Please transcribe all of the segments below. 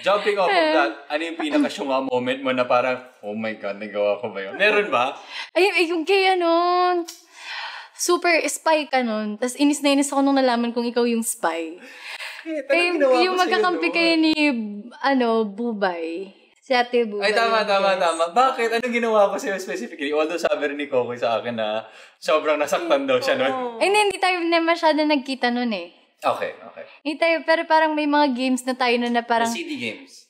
Jumping off of that, ano yung pinaka-syunga moment mo na parang, oh my God, nagawa ko ba yun? Meron ba? Ay, yung kaya super spy ka nun. Tapos inis na inis ako nung nalaman kung ikaw yung spy. Yung magkakampi kayo ni, Bubay. Si Ate Bubay. Ay, tama. Bakit? Anong ginawa ko sa'yo specifically? Although sabi rin ni Kokoy sa akin na sobrang nasaktan daw siya nun. Ay, hindi tayo na masyado nagkita nun eh. Okay. Hindi tayo, pero parang may mga games na tayo na parang... The CD games.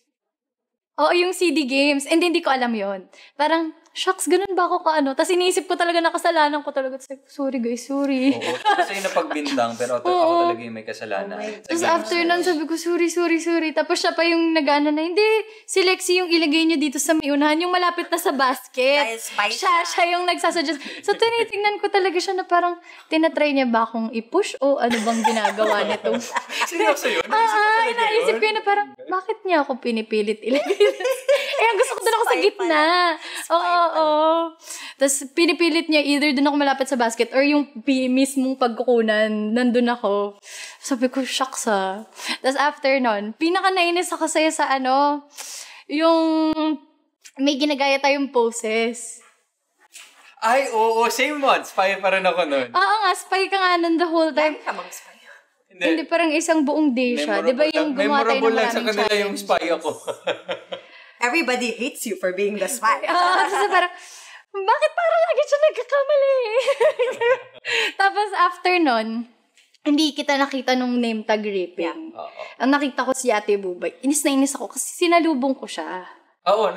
Oo, yung CD games. And hindi ko alam yon. Parang, shucks, ganun ba ako Tapos iniisip ko talaga na kasalanan ko talaga. Sorry guys, sorry. Oo, kasi yung napagbintang, pero ako talaga yung may kasalanan. Tapos after nun, sabi ko, sorry. Tapos siya pa yung nag-ano na, hindi, si Lexie yung ilagay niya dito sa may unahan, yung malapit na sa basket. Dahil spice siya yung nagsasuggest. So, tinitingnan ko talaga siya na parang, tinatry niya ba akong i-push o ano bang ginagawa nito? Seryoso yun? Naisip ko yun na parang, bakit niya ako pinipilit ilagay? Ang gusto ko doon ako sa gitna. Oo. Tapos pinipilit niya either doon ako malapit sa basket or yung mismong pagkukunan, nandun ako. Sabi ko, shucks Tapos after nun, pinaka-nainis ako sa'yo sa yung may ginagaya tayong poses. Ay, oo, same one. Spy pa rin ako nun. Oo nga, spy ka nga nun the whole time. Lagi ka mang spy. Hindi, parang isang buong day siya. Di ba yung gumawa tayo ng maraming sa kanila challenges? yung spy ako. Everybody hates you for being the spy. Kasi parang, bakit parang lagi siya nagkakamali? Tapos after nun, hindi kita nakita nung name tag ripping. Yeah. Ang nakita ko si Ate Bubay. Inis na inis ako kasi sinalubong ko siya. Oo,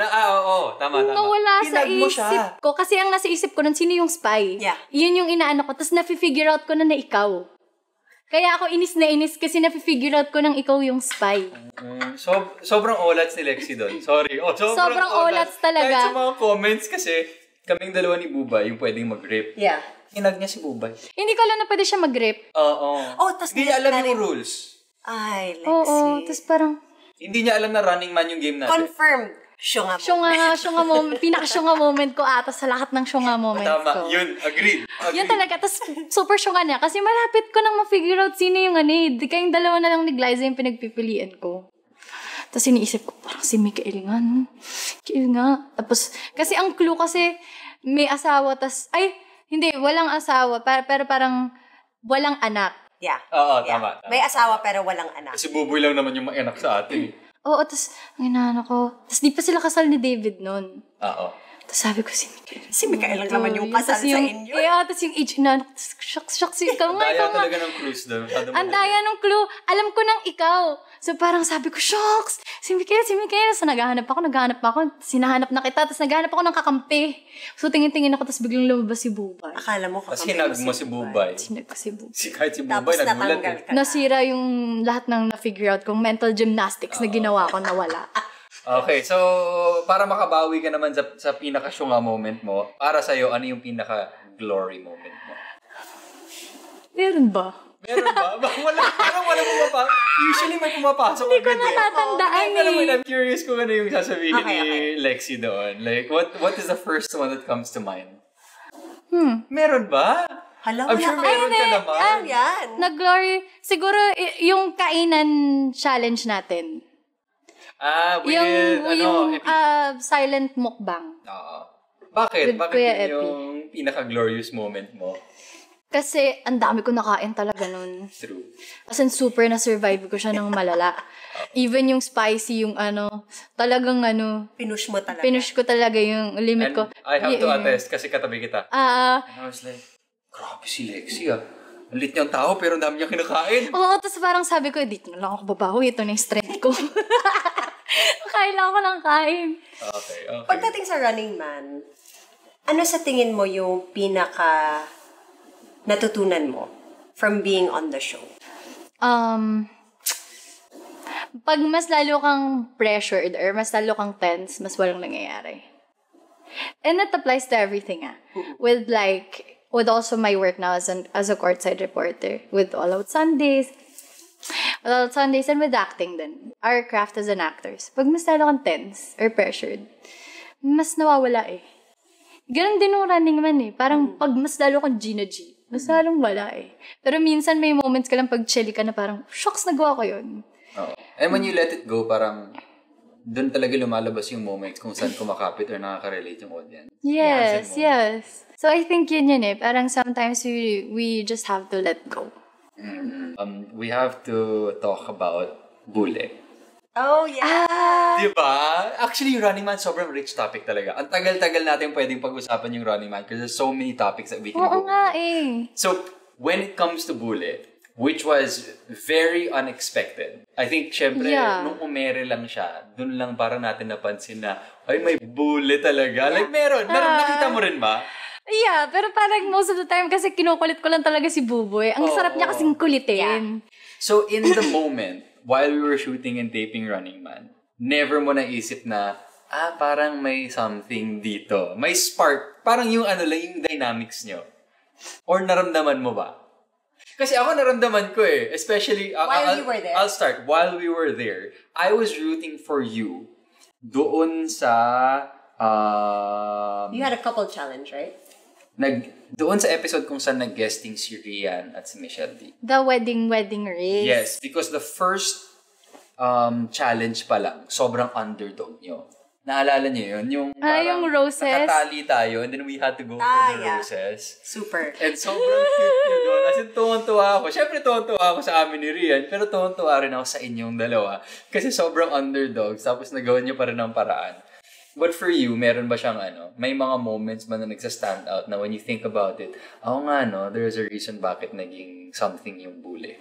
tama. Nawala sa Pinag mo isip ko. Kasi ang nasa isip ko nun, sino yung spy? Yeah. Yun yung inaano ko. Tapos nafe-figure out ko na ikaw. Kaya ako inis na inis kasi nafe-figure out ko nang ikaw yung spy. Sobrang olats ni Lexie doon. Sorry. Sobrang olats talaga. Kahit sa mga comments kasi, kaming dalawa ni Bubay yung pwedeng mag-rip. Yeah. Hinag niya si Bubay. Hindi ko alam na pwede siya mag-rip. Oo. Tas hindi niya alam yung rules. Ay, Lexie. Oo, tas parang... Hindi niya alam na running man yung game natin. Confirmed. Syunga moment. Pinaka-syunga moment ko ata sa lahat ng syunga moments ko. Tama, yun. Agreed. Yun talaga. Tapos super syunga niya. Kasi malapit ko nang ma-figure out sino yung kayong dalawa na lang ni Glyza yung pinagpipilian ko. Tapos iniisip ko, parang si Mikael nga, no? Mikael nga. Tapos, kasi ang clue kasi, may asawa, hindi, walang asawa, pero parang walang anak. Yeah. Oo, tama. May asawa pero walang anak. Kasi Buboy lang naman yung anak sa atin. Oo, tapos, ang inaano ko. Tapos di pa sila kasal ni David nun. Oo. Tapos sabi ko, si Mikael. Si Mikael lang naman yung kasal sa inyo. Yeah, tapos yung age na, shucks, ikaw nga. Daya talaga ng clues doon. Ang daya ng clue. Alam ko nang ikaw. So parang sabi ko, shucks, si Mikael. So naghahanap pa ako. Sinahanap na kita. Tapos naghahanap ako ng kakampi. So tingin-tingin ako, tapos biglang lumabas si Bubay. Akala mo kakampi. Tapos hinag mo si Bubay. Sinag ko si Bubay. Kahit si Bubay, nagulat eh. Nasira yung lahat ng na-figure out kong mental gymnastics na ginawa ko na wala. Okay, so para makabawi ka naman sa pinaka-syunga moment mo, para sa'yo, ano yung pinaka-glory moment mo? Meron ba? Parang wala pumapasok. Usually may pumapasok. Hindi ko natatandaan I'm curious kung ano yung sasabihin ni Lexie doon. Like, what is the first one that comes to mind? Meron ba? Hala, I'm sure meron ka naman. Yan. Nag-glory. Siguro, yung kainan challenge natin. Yung silent mukbang. Bakit? Bakit Kuya yun yung pinaka-glorious moment mo? Kasi ang dami ko nakain talaga nun. True. Kasi super na-survive ko siya ng malala. Even yung spicy, yung talagang Pinush mo talaga. Pinush ko talaga yung limit ko. I have to attest kasi katabi kita. And I was like, grabe si Lexie Ang lit niyang tao pero ang dami niya kinakain. Oo, tapos parang sabi ko, dito na lang ako babawi. Ito na yung strength ko. Kain lang ako ng kain. Okay. Pagdating sa Running Man, ano sa tingin mo yung pinaka natutunan mo from being on the show? Pag mas lalo kang pressured or mas lalo kang tense, mas walang nangyayari. And that applies to everything, with also my work now as a courtside reporter, with All Out Sundays, and with acting din. Our craft as an actors. Pag mas lalo kang tense or pressured, mas nawawala eh. Ganon din yung Running Man eh. Parang pag mas lalo kang Gina G, mas lalong wala eh. Pero minsan may moments ka lang pag chill ka na parang, shocks, nagawa ko yun. Oh. And when you let it go, parang doon talaga lumalabas yung moments kung saan kumakapit or nakaka-relate yung audience. Yes, yes. So I think yun eh. Parang sometimes we just have to let go. We have to talk about Bule. Oh, yeah. Diba? Actually, yung Running Man, sobrang rich topic talaga. Ang tagal-tagal natin pwedeng pag-usapan yung Running Man because there's so many topics that we can go. Oo nga eh. So, when it comes to Bule, which was very unexpected. I think, syempre, nung umere lang siya, dun lang parang natin napansin na, ay, may Bule talaga. Like, meron. Nakita mo rin ba? Yeah, pero parang most of the time kasi kinukulit ko lang talaga si Buboy. Ang sarap niya kasing kulitin. Yeah. So, in the moment, while we were shooting and taping Running Man, never mo naisip na, parang may something dito. May spark. Parang yung yung dynamics nyo. Or naramdaman mo ba? Kasi ako naramdaman ko eh. Especially, while you were there. I'll start. While we were there, I was rooting for you doon sa... you had a couple challenge, right? Doon sa episode kung saan nag-guesting si Rian at si Michelle D. The wedding race. Yes, because the first challenge pa lang, sobrang underdog nyo. Naalala niyo yun? Yung roses. Nakatali tayo and then we had to go for the roses. Super. And sobrang cute nyo doon. As in, tuwang-tuwa ako. Siyempre, tuwang-tuwa ako sa amin ni Rian, pero tuwang-tuwa rin ako sa inyong dalawa. Kasi sobrang underdogs, tapos nagawa nyo pa rin ng paraan. But for you, meron ba siyang may mga moments ba na nagsa-stand out na when you think about it, there's a reason bakit naging something yung Bule.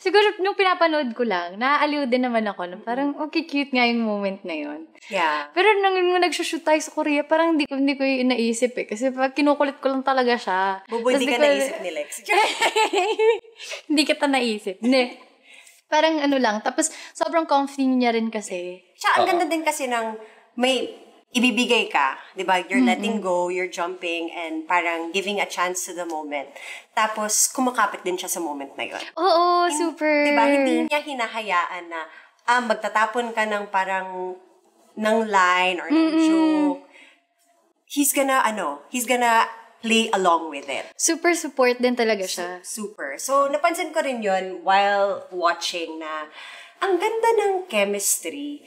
Siguro, nung pinapanood ko lang, naaaliw din naman ako na parang, okay, cute nga yung moment na yun. Yeah. Pero nung nag-shoot tayo sa Korea, parang hindi ko yung naisip eh. Kasi kinukulit ko lang talaga siya. Buboy, hindi ka naisip ni Lex. Hindi kita naisip. Hindi. Parang lang. Tapos, sobrang comfy niya rin kasi. Siya, ang ganda din kasi ng may ibibigay ka, di ba? You're letting go, you're jumping, and parang giving a chance to the moment. Tapos, kumakapit din siya sa moment na yun. Oo, super. Di ba? Hindi niya hinahayaan na, magtatapon ka ng parang, ng line or ng joke. He's gonna play along with it. Super support din talaga siya. Super. So, napansin ko rin yun while watching na, ang ganda ng chemistry